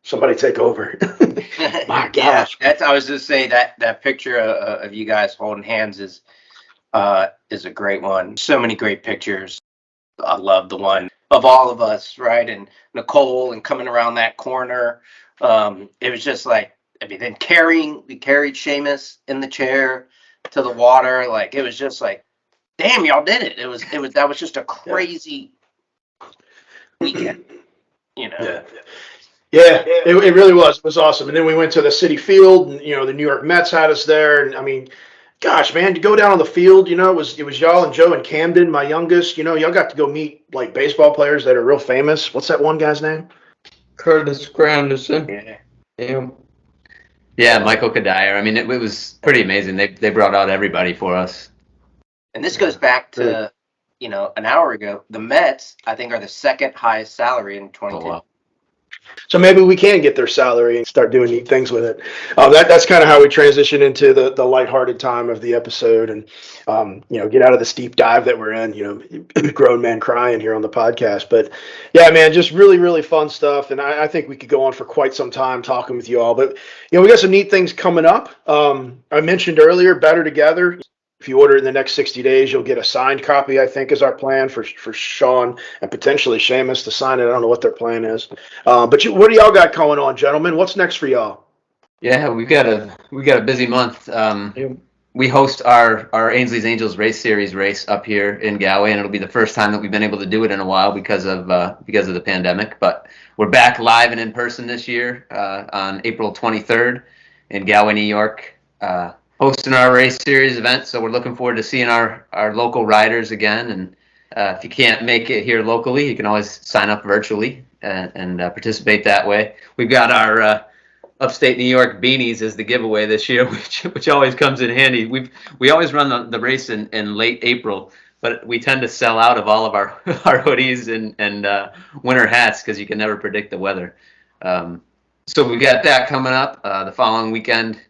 somebody take over. My gosh. Yeah, I was just saying that picture of you guys holding hands is is a great one. So many great pictures. I love the one of all of us, right? And Nicole and coming around that corner. It was just like, I mean, then we carried Shamus in the chair to the water. Like, it was just like, damn, y'all did it. That was just a crazy weekend, Yeah. Yeah, it really was. It was awesome. And then we went to the City Field, and the New York Mets had us there. And I mean, gosh, man, to go down on the field, it was y'all and Joe and Camden, my youngest. Y'all got to go meet like baseball players that are real famous. What's that one guy's name? Curtis Granderson. Yeah. Yeah, Michael Kadire. I mean, it was pretty amazing. They brought out everybody for us. And this goes back to, an hour ago. The Mets, I think, are the second highest salary in 2010. Oh, wow. So maybe we can get their salary and start doing neat things with it. That's kind of how we transition into the lighthearted time of the episode, and get out of the steep dive that we're in. Grown man crying here on the podcast, but yeah, man, just really really fun stuff. And I think we could go on for quite some time talking with you all. But we got some neat things coming up. I mentioned earlier, Better Together. If you order it in the next 60 days, you'll get a signed copy, I think, is our plan for Shaun and potentially Shamus to sign it. I don't know what their plan is. But what do y'all got going on, gentlemen? What's next for y'all? Yeah, we got a busy month. We host our Ainsley's Angels race series race up here in Galway, and it'll be the first time that we've been able to do it in a while because of the pandemic. But we're back live and in person this year on April 23rd in Galway, New York. Hosting our race series event, so we're looking forward to seeing our local riders again. And if you can't make it here locally, you can always sign up virtually and participate that way. We've got our upstate New York beanies as the giveaway this year, which always comes in handy. We always run the race in late April, but we tend to sell out of all of our hoodies and winter hats because you can never predict the weather. So we've got that coming up the following weekend.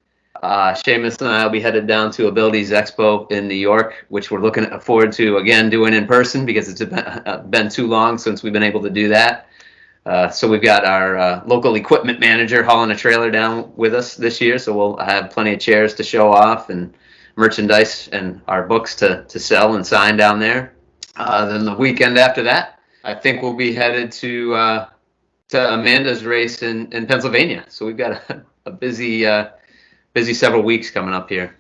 Shamus and I will be headed down to Abilities Expo in New York, which we're looking forward to again doing in person because it's been too long since we've been able to do that. So we've got our local equipment manager hauling a trailer down with us this year, so we'll have plenty of chairs to show off and merchandise and our books to sell and sign down there. Then the weekend after that, I think we'll be headed to Amanda's race in Pennsylvania. So we've got a busy several weeks coming up here.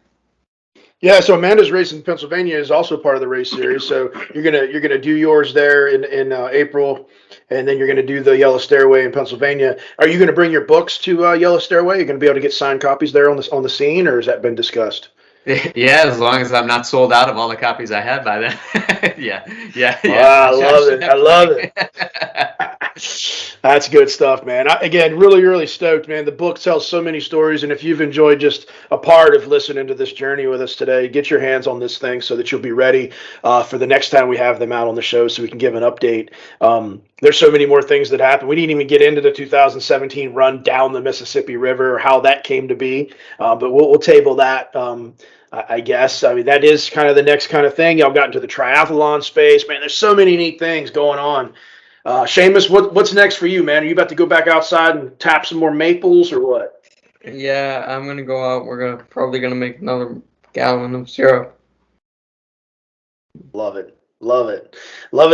Yeah, so Amanda's race in Pennsylvania is also part of the race series. So you're gonna do yours there in April, and then you're gonna do the Yellow Stairway in Pennsylvania. Are you gonna bring your books to Yellow Stairway? You're gonna be able to get signed copies there on the scene, or has that been discussed? Yeah, as long as I'm not sold out of all the copies I had by then. yeah. Wow, I love it. That's good stuff, man. Again, really, really stoked, man. The book tells so many stories, and if you've enjoyed just a part of listening to this journey with us today, get your hands on this thing so that you'll be ready for the next time we have them out on the show so we can give an update. There's so many more things that happened. We didn't even get into the 2017 run down the Mississippi River or how that came to be, but we'll table that. I guess. I mean, that is kind of the next kind of thing. Y'all got into the triathlon space, man. There's so many neat things going on. Shamus, what's next for you, man? Are you about to go back outside and tap some more maples or what? Yeah, I'm gonna go out. We're probably gonna make another gallon of syrup. Love it. Now,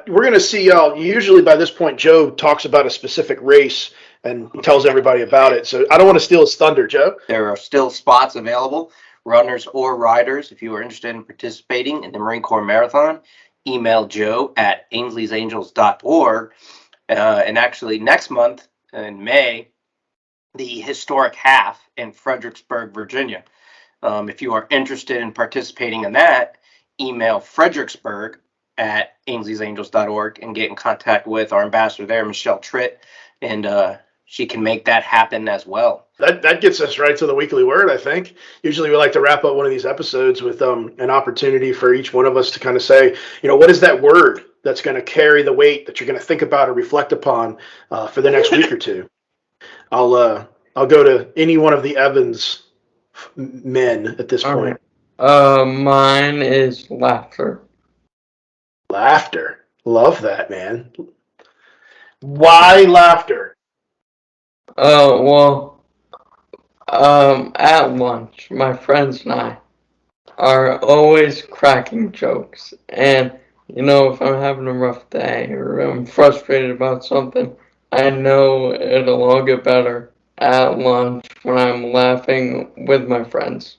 we're going to see y'all. Usually by this point, Joe talks about a specific race and tells everybody about it. So I don't want to steal his thunder, Joe. There are still spots available, runners or riders. If you are interested in participating in the Marine Corps Marathon, email Joe at ainsleysangels.org. And actually, next month in May, the historic half in Fredericksburg, Virginia. If you are interested in participating in that, email Fredericksburg at ainsleysangels.org and get in contact with our ambassador there, Michelle Tritt, and she can make that happen as well. That gets us right to the weekly word, I think. Usually we like to wrap up one of these episodes with an opportunity for each one of us to kind of say, what is that word that's going to carry the weight that you're going to think about or reflect upon for the next week or two? I'll go to any one of the Evans men at this point. Mine is laughter. Laughter. Love that, man. Why laughter? At lunch, my friends and I, are always cracking jokes. And, if I'm having a rough day or I'm frustrated about something, I know it'll all get better at lunch when I'm laughing with my friends.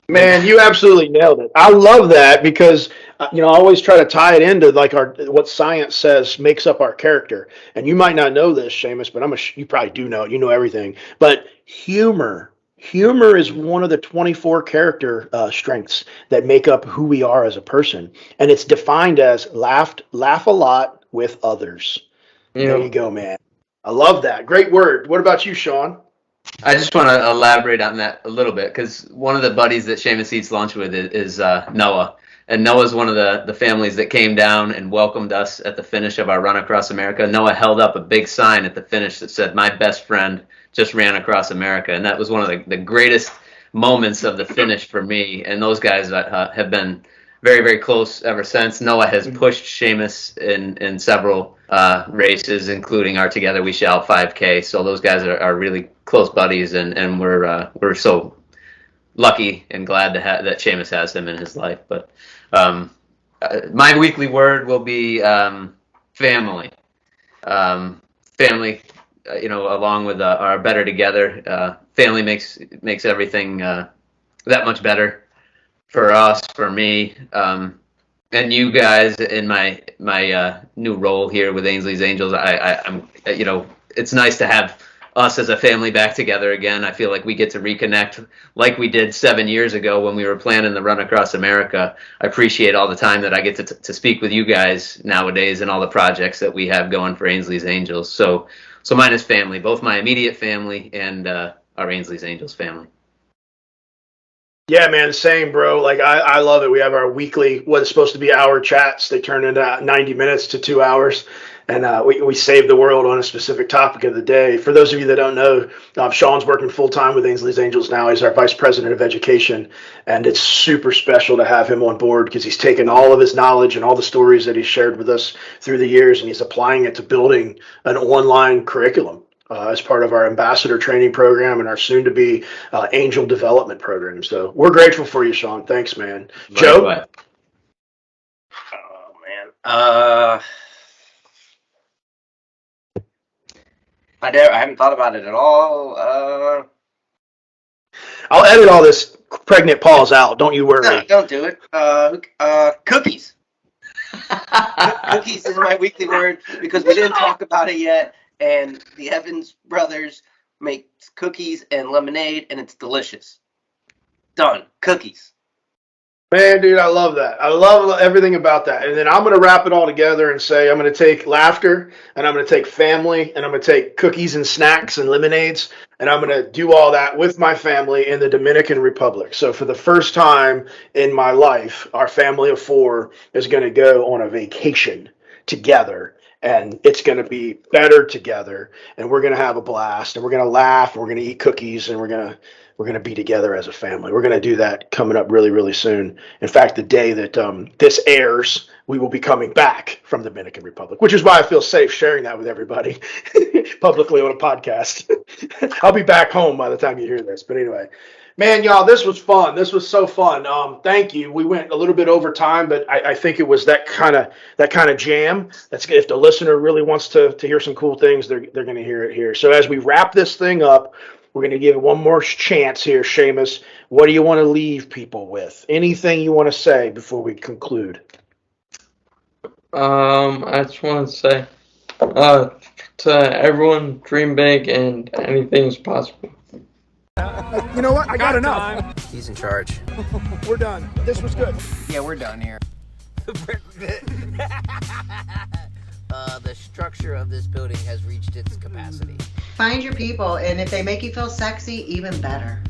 Man, you absolutely nailed it. I love that because I always try to tie it into like what science says makes up our character. And you might not know this, Shamus, but you probably do know it. You know everything. But humor is one of the 24 character strengths that make up who we are as a person, and it's defined as laugh a lot with others. There you go, man. I love that. Great word. What about you, Shaun? I just want to elaborate on that a little bit because one of the buddies that Shamus eats lunch with is Noah. And Noah's one of the families that came down and welcomed us at the finish of our run across America. Noah held up a big sign at the finish that said, "My best friend just ran across America." And that was one of the greatest moments of the finish for me. And those guys have been very, very close ever since. Noah has pushed Shamus in several races, including our Together We Shall 5K. So those guys are really close buddies, and we're so lucky and glad to have that Shamus has him in his life. But my weekly word will be family. Family, along with our better together. Family makes everything that much better for us, for me, and you guys in my new role here with Ainsley's Angels. I'm it's nice to have us as a family back together again. I feel like we get to reconnect like we did 7 years ago when we were planning the run across America. I appreciate all the time that I get to speak with you guys nowadays and all the projects that we have going for Ainsley's Angels. So mine is family, both my immediate family and our Ainsley's Angels family. Yeah, man, same, bro. Like, I love it. We have our weekly, what is supposed to be hour chats. They turn into 90 minutes to 2 hours. And we save the world on a specific topic of the day. For those of you that don't know, Shaun's working full time with Ainsley's Angels now. He's our vice president of education. And it's super special to have him on board because he's taken all of his knowledge and all the stories that he's shared with us through the years, and he's applying it to building an online curriculum. As part of our ambassador training program and our soon-to-be angel development program. So we're grateful for you, Shaun. Thanks, man. Joe? Oh, man. I haven't thought about it at all. I'll edit all this pregnant pause out. Don't you worry. No, don't do it. Cookies. Cookies is my weekly word because we didn't talk about it yet. And the Evans brothers make cookies and lemonade, and it's delicious. Done. Cookies. Man, dude, I love that. I love everything about that. And then I'm going to wrap it all together and say I'm going to take laughter, and I'm going to take family, and I'm going to take cookies and snacks and lemonades, and I'm going to do all that with my family in the Dominican Republic. So for the first time in my life, our family of 4 is going to go on a vacation together. And it's going to be better together, and we're going to have a blast, and we're going to laugh, and we're going to eat cookies, and we're going to be together as a family. We're going to do that coming up really, really soon. In fact, the day that this airs, we will be coming back from the Dominican Republic, which is why I feel safe sharing that with everybody publicly on a podcast. I'll be back home by the time you hear this. But anyway, man, y'all, this was fun. This was so fun. Thank you. We went a little bit over time, but I think it was that kind of jam. That's if the listener really wants to hear some cool things, they're going to hear it here. So as we wrap this thing up, we're going to give it one more chance here, Shamus. What do you want to leave people with? Anything you want to say before we conclude? I just want to say to everyone, dream big and anything is possible. You know what? I got enough. He's in charge. We're done. This was good. Yeah, we're done here. The structure of this building has reached its capacity. Find your people, and if they make you feel sexy, even better.